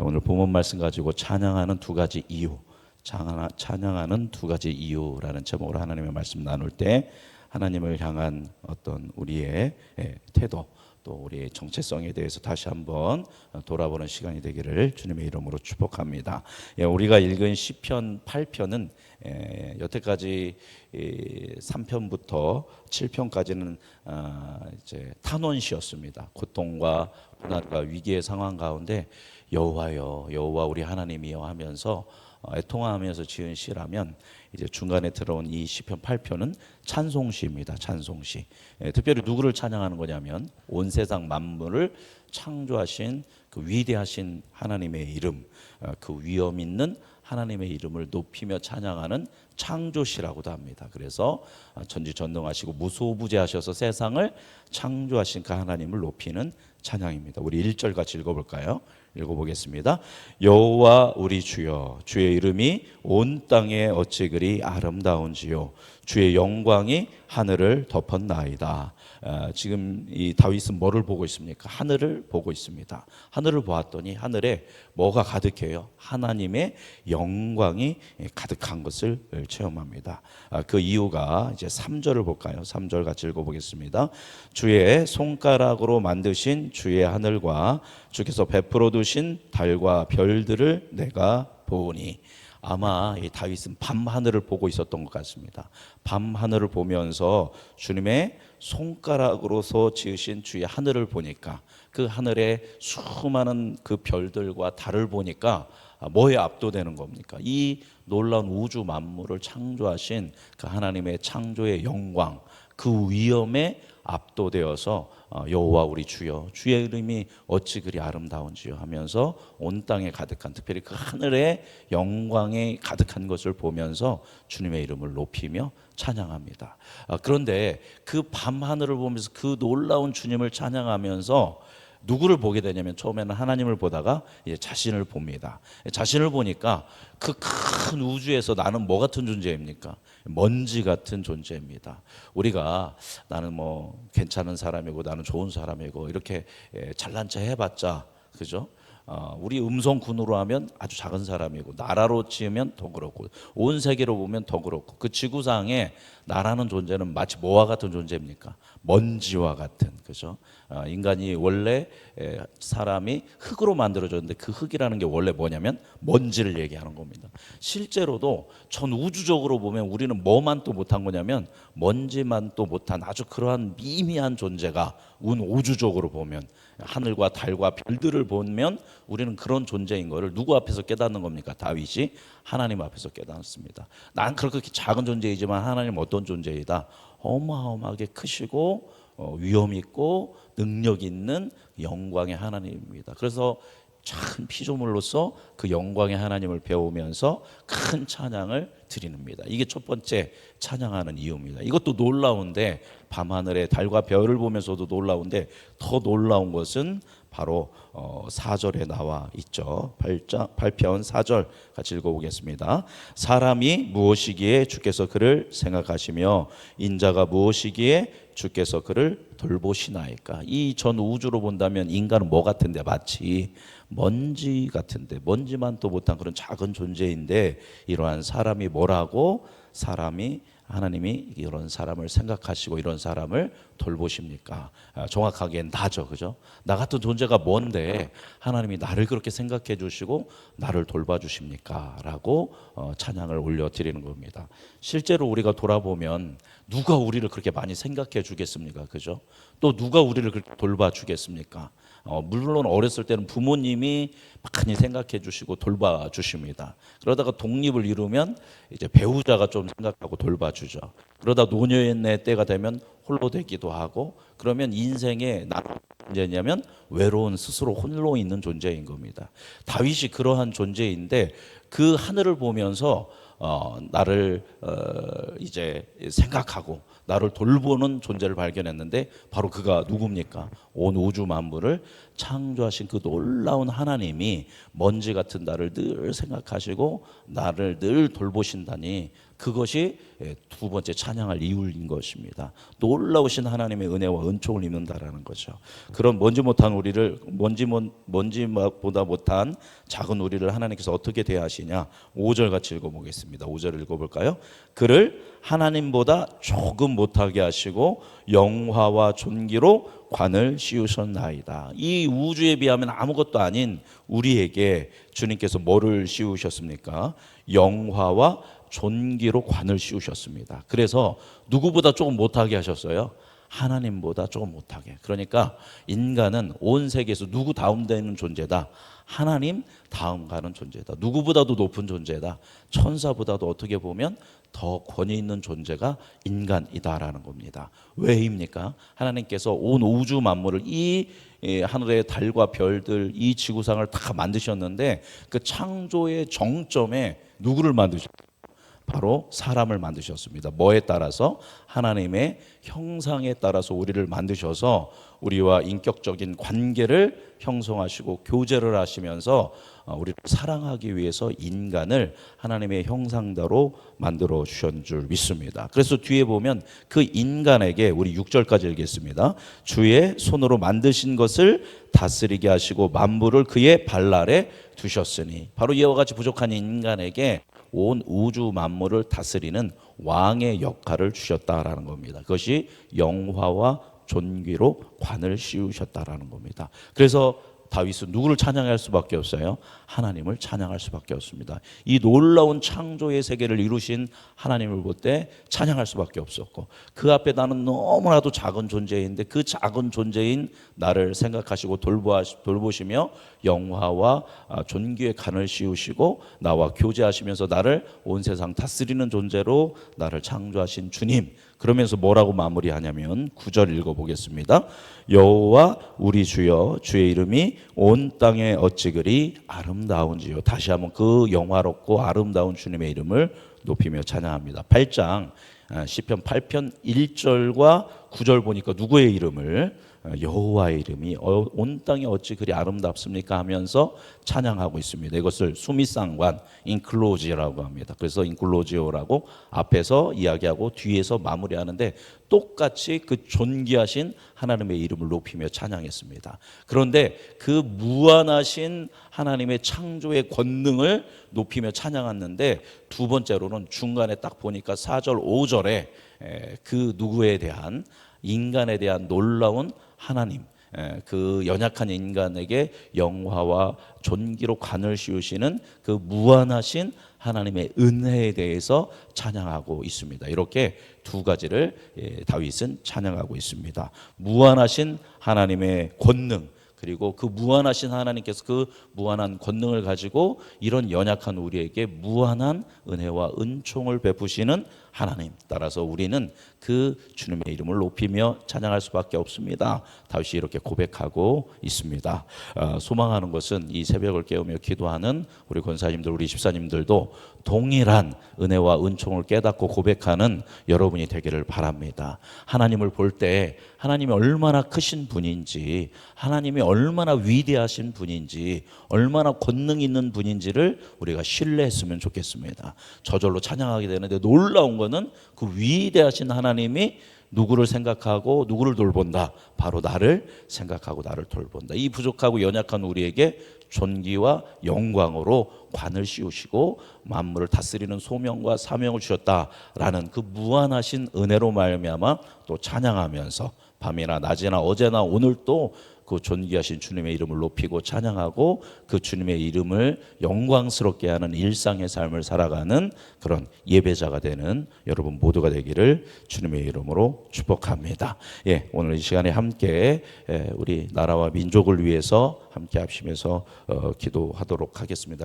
오늘 본문 말씀 가지고 찬양하는 두 가지 이유, 찬양하는 두 가지 이유라는 제목으로 하나님의 말씀 나눌 때 하나님을 향한 어떤 우리의 태도, 또 우리의 정체성에 대해서 다시 한번 돌아보는 시간이 되기를 주님의 이름으로 축복합니다. 우리가 읽은 시편 8편은 여태까지 3편부터 7편까지는 이제 탄원시였습니다. 고통과 고난과 위기의 상황 가운데 여호와여, 여호와 우리 하나님이여 하면서 애통하면서 지은 시라면, 이제 중간에 들어온 이 시편 8편은 찬송시입니다. 찬송시. 특별히 누구를 찬양하는 거냐면 온 세상 만물을 창조하신 그 위대하신 하나님의 이름, 그 위엄 있는 하나님의 이름을 높이며 찬양하는 창조시라고도 합니다. 그래서 전지전능하시고 무소부재하셔서 세상을 창조하신 그 하나님을 높이는 찬양입니다. 우리 1절 같이 읽어볼까요? 읽어보겠습니다. 여호와 우리 주여, 주의 이름이 온 땅에 어찌 그리 아름다운지요, 주의 영광이 하늘을 덮었나이다. 지금 이 다윗은 뭐를 보고 있습니까? 하늘을 보고 있습니다. 하늘을 보았더니 하늘에 뭐가 가득해요? 하나님의 영광이 가득한 것을 체험합니다. 그 이유가 이제 3절을 볼까요? 3절 같이 읽어보겠습니다. 주의 손가락으로 만드신 주의 하늘과 주께서 베풀어 두신 달과 별들을 내가 보니. 아마 이 다윗은 밤 하늘을 보고 있었던 것 같습니다. 밤 하늘을 보면서 주님의 손가락으로서 지으신 주의 하늘을 보니까, 그 하늘에 수많은 그 별들과 달을 보니까 뭐에 압도되는 겁니까? 이 놀라운 우주 만물을 창조하신 그 하나님의 창조의 영광, 그 위엄에 압도되어서 여호와 우리 주여, 주의 이름이 어찌 그리 아름다운지요 하면서 온 땅에 가득한, 특별히 그 하늘의 영광에 가득한 것을 보면서 주님의 이름을 높이며 찬양합니다. 그런데 그 밤 하늘을 보면서 그 놀라운 주님을 찬양하면서 누구를 보게 되냐면, 처음에는 하나님을 보다가 이제 자신을 봅니다. 자신을 보니까 그 큰 우주에서 나는 뭐 같은 존재입니까? 먼지 같은 존재입니다. 우리가 나는 뭐 괜찮은 사람이고 나는 좋은 사람이고 이렇게 잘난 체 해봤자, 그죠? 우리 음성군으로 하면 아주 작은 사람이고, 나라로 지으면 더 그렇고, 온 세계로 보면 더 그렇고, 그 지구상에 나라는 존재는 마치 뭐와 같은 존재입니까? 먼지와 같은, 그죠? 인간이 원래 사람이 흙으로 만들어졌는데 그 흙이라는 게 원래 뭐냐면 먼지를 얘기하는 겁니다. 실제로도 전 우주적으로 보면 우리는 뭐만 또 못한 거냐면 먼지만 또 못한 아주 그러한 미미한 존재가, 온 우주적으로 보면 하늘과 달과 별들을 보면 우리는 그런 존재인 거를 누구 앞에서 깨닫는 겁니까? 다윗이 하나님 앞에서 깨닫습니다. 난 그렇게 작은 존재이지만 하나님 어떤 존재이다? 어마어마하게 크시고 위엄 있고 능력 있는 영광의 하나님입니다. 그래서 작은 피조물로서 그 영광의 하나님을 배우면서 큰 찬양을 드립니다. 이게 첫 번째 찬양하는 이유입니다. 이것도 놀라운데, 밤하늘에 달과 별을 보면서도 놀라운데, 더 놀라운 것은 바로 4절에 나와 있죠. 8편 4절 같이 읽어보겠습니다. 사람이 무엇이기에 주께서 그를 생각하시며 인자가 무엇이기에 주께서 그를 돌보시나이까. 이 전 우주로 본다면 인간은 뭐 같은데? 마치 먼지 같은데, 먼지만 또 못한 그런 작은 존재인데, 이러한 사람이 뭐라고? 사람이, 하나님이 이런 사람을 생각하시고 이런 사람을 돌보십니까? 정확하게는 나죠, 그죠? 나 같은 존재가 뭔데 하나님이 나를 그렇게 생각해 주시고 나를 돌봐주십니까? 라고 찬양을 올려드리는 겁니다. 실제로 우리가 돌아보면 누가 우리를 그렇게 많이 생각해 주겠습니까? 그죠? 또 누가 우리를 그렇게 돌봐주겠습니까? 물론 어렸을 때는 부모님이 많이 생각해 주시고 돌봐 주십니다. 그러다가 독립을 이루면 이제 배우자가 좀 생각하고 돌봐주죠. 그러다 노년의 때가 되면 홀로 되기도 하고, 그러면 인생에 나는 존재냐면 외로운, 스스로 홀로 있는 존재인 겁니다. 다윗이 그러한 존재인데 그 하늘을 보면서 나를 이제 생각하고 나를 돌보는 존재를 발견했는데, 바로 그가 누굽니까? 온 우주 만물을 창조하신 그 놀라운 하나님이 먼지 같은 나를 늘 생각하시고 나를 늘 돌보신다니, 그것이 두 번째 찬양할 이유인 것입니다. 놀라우신 하나님의 은혜와 은총을 입는다라는 거죠. 그런 먼지보다 못한 작은 우리를 하나님께서 어떻게 대하시냐. 5절 같이 읽어보겠습니다. 5절 읽어볼까요? 그를 하나님보다 조금 못하게 하시고 영화와 존귀로 관을 씌우셨나이다. 이 우주에 비하면 아무것도 아닌 우리에게 주님께서 뭐를 씌우셨습니까? 영화와 존귀로 관을 씌우셨습니다. 그래서 누구보다 조금 못하게 하셨어요? 하나님보다 조금 못하게. 그러니까 인간은 온 세계에서 누구 다음 되는 존재다. 하나님 다음 가는 존재다. 누구보다도 높은 존재다. 천사보다도 어떻게 보면 더 권위 있는 존재가 인간이다라는 겁니다. 왜입니까? 하나님께서 온 우주 만물을 이 하늘의 달과 별들, 이 지구상을 다 만드셨는데 그 창조의 정점에 누구를 만드셨어요? 바로 사람을 만드셨습니다. 뭐에 따라서? 하나님의 형상에 따라서 우리를 만드셔서 우리와 인격적인 관계를 형성하시고 교제를 하시면서 우리를 사랑하기 위해서 인간을 하나님의 형상대로 만들어 주신 줄 믿습니다. 그래서 뒤에 보면 그 인간에게 우리 6절까지 읽겠습니다. 주의 손으로 만드신 것을 다스리게 하시고 만물을 그의 발 아래 두셨으니, 바로 이와 같이 부족한 인간에게 온 우주 만물을 다스리는 왕의 역할을 주셨다라는 겁니다. 그것이 영화와 존귀로 관을 씌우셨다라는 겁니다. 그래서 다윗은 누구를 찬양할 수밖에 없어요? 하나님을 찬양할 수밖에 없습니다. 이 놀라운 창조의 세계를 이루신 하나님을 볼 때 찬양할 수밖에 없었고, 그 앞에 나는 너무나도 작은 존재인데 그 작은 존재인 나를 생각하시고 돌보시며 영화와 존귀의 간을 씌우시고 나와 교제하시면서 나를 온 세상 다스리는 존재로 나를 창조하신 주님. 그러면서 뭐라고 마무리하냐면 9절 읽어보겠습니다. 여호와 우리 주여, 주의 이름이 온 땅에 어찌 그리 아름다운지요. 다시 한번 그 영화롭고 아름다운 주님의 이름을 높이며 찬양합니다. 8장 시편 8편 1절과 9절 보니까 누구의 이름을? 여호와의 이름이 온 땅에 어찌 그리 아름답습니까 하면서 찬양하고 있습니다. 이것을 수미상관 인클로지오라고 합니다. 그래서 인클로지오라고 앞에서 이야기하고 뒤에서 마무리하는데 똑같이 그 존귀하신 하나님의 이름을 높이며 찬양했습니다. 그런데 그 무한하신 하나님의 창조의 권능을 높이며 찬양했는데 두 번째로는 중간에 딱 보니까 4절 5절에 그 누구에 대한, 인간에 대한 놀라운 하나님, 그 연약한 인간에게 영화와 존귀로 관을 씌우시는 그 무한하신 하나님의 은혜에 대해서 찬양하고 있습니다. 이렇게 두 가지를 다윗은 찬양하고 있습니다. 무한하신 하나님의 권능, 그리고 그 무한하신 하나님께서 그 무한한 권능을 가지고 이런 연약한 우리에게 무한한 은혜와 은총을 베푸시는 하나님, 따라서 우리는 그 주님의 이름을 높이며 찬양할 수밖에 없습니다. 다윗이 이렇게 고백하고 있습니다. 소망하는 것은 이 새벽을 깨우며 기도하는 우리 권사님들, 우리 집사님들도 동일한 은혜와 은총을 깨닫고 고백하는 여러분이 되기를 바랍니다. 하나님을 볼 때 하나님이 얼마나 크신 분인지, 하나님이 얼마나 위대하신 분인지, 얼마나 권능 있는 분인지를 우리가 신뢰했으면 좋겠습니다. 저절로 찬양하게 되는데 놀라운 거는 그 위대하신 하나님이 누구를 생각하고 누구를 돌본다? 바로 나를 생각하고 나를 돌본다. 이 부족하고 연약한 우리에게 존귀와 영광으로 관을 씌우시고 만물을 다스리는 소명과 사명을 주셨다라는 그 무한하신 은혜로 말미암아 또 찬양하면서 밤이나 낮이나 어제나 오늘 또 그 존귀하신 주님의 이름을 높이고 찬양하고 그 주님의 이름을 영광스럽게 하는 일상의 삶을 살아가는 그런 예배자가 되는 여러분 모두가 되기를 주님의 이름으로 축복합니다. 오늘 이 시간에 함께 우리 나라와 민족을 위해서 함께 합심해서 기도하도록 하겠습니다.